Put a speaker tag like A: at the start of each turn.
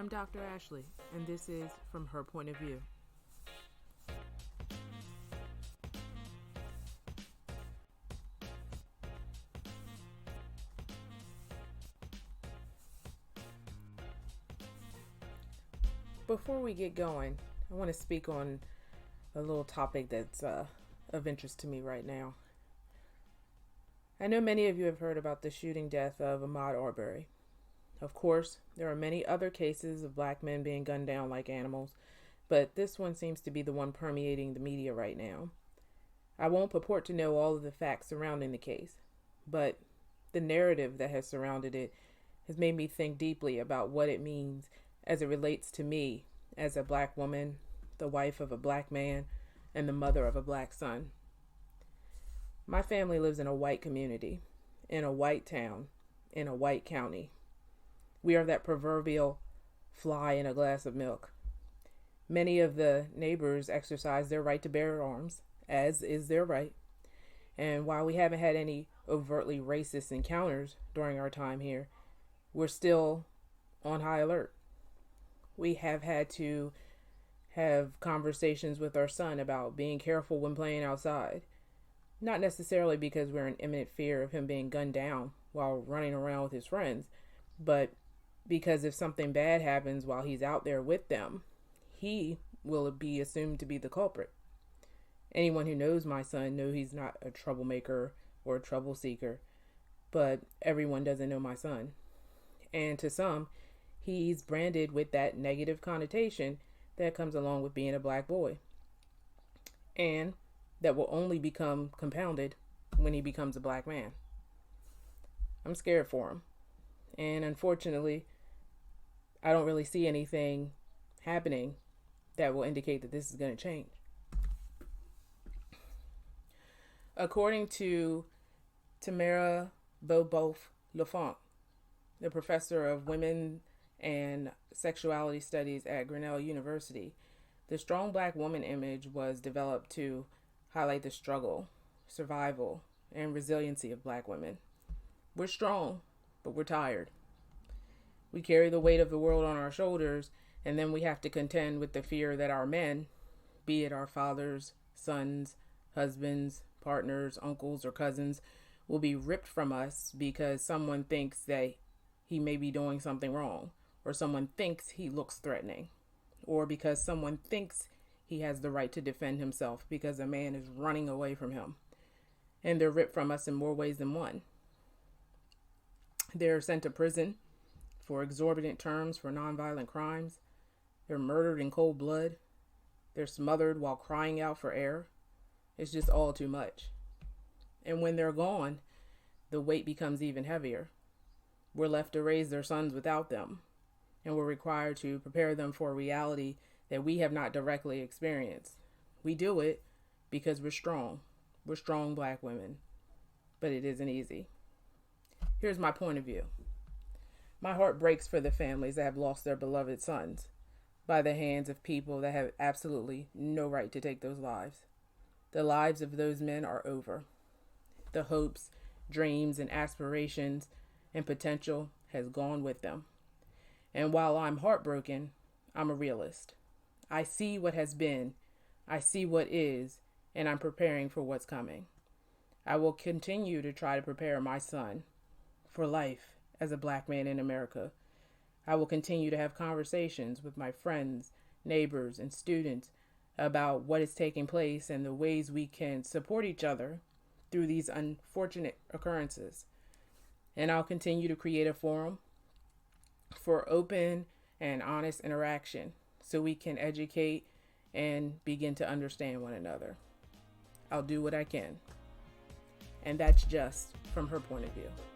A: I'm Dr. Ashley, and this is From Her Point of View. Before we get going, I want to speak on a little topic that's of interest to me right now. I know many of you have heard about the shooting death of Ahmaud Arbery. Of course, there are many other cases of black men being gunned down like animals, but this one seems to be the one permeating the media right now. I won't purport to know all of the facts surrounding the case, but the narrative that has surrounded it has made me think deeply about what it means as it relates to me as a black woman, the wife of a black man, and the mother of a black son. My family lives in a white community, in a white town, in a white county. We are that proverbial fly in a glass of milk. Many of the neighbors exercise their right to bear arms, as is their right. And while we haven't had any overtly racist encounters during our time here, we're still on high alert. We have had to have conversations with our son about being careful when playing outside. Not necessarily because we're in imminent fear of him being gunned down while running around with his friends, but because if something bad happens while he's out there with them, he will be assumed to be the culprit. Anyone who knows my son knows he's not a troublemaker or a trouble seeker, but everyone doesn't know my son. And to some, he's branded with that negative connotation that comes along with being a black boy. And that will only become compounded when he becomes a black man. I'm scared for him. And unfortunately, I don't really see anything happening that will indicate that this is going to change. According to Tamara Beauboeuf-L'Enfant, the professor of women and sexuality studies at Grinnell University, the strong black woman image was developed to highlight the struggle, survival, and resiliency of black women. We're strong, but we're tired. We carry the weight of the world on our shoulders, and then we have to contend with the fear that our men, be it our fathers, sons, husbands, partners, uncles, or cousins, will be ripped from us because someone thinks that he may be doing something wrong, or someone thinks he looks threatening, or because someone thinks he has the right to defend himself because a man is running away from him. And they're ripped from us in more ways than one. They're sent to prison for exorbitant terms for nonviolent crimes. They're murdered in cold blood. They're smothered while crying out for air. It's just all too much. And when they're gone, the weight becomes even heavier. We're left to raise their sons without them, and we're required to prepare them for a reality that we have not directly experienced. We do it because we're strong. We're strong black women, but it isn't easy. Here's my point of view. My heart breaks for the families that have lost their beloved sons by the hands of people that have absolutely no right to take those lives. The lives of those men are over. The hopes, dreams, and aspirations and potential has gone with them. And while I'm heartbroken, I'm a realist. I see what has been, I see what is, and I'm preparing for what's coming. I will continue to try to prepare my son for life as a black man in America. I will continue to have conversations with my friends, neighbors, and students about what is taking place and the ways we can support each other through these unfortunate occurrences. And I'll continue to create a forum for open and honest interaction so we can educate and begin to understand one another. I'll do what I can. And that's just from her point of view.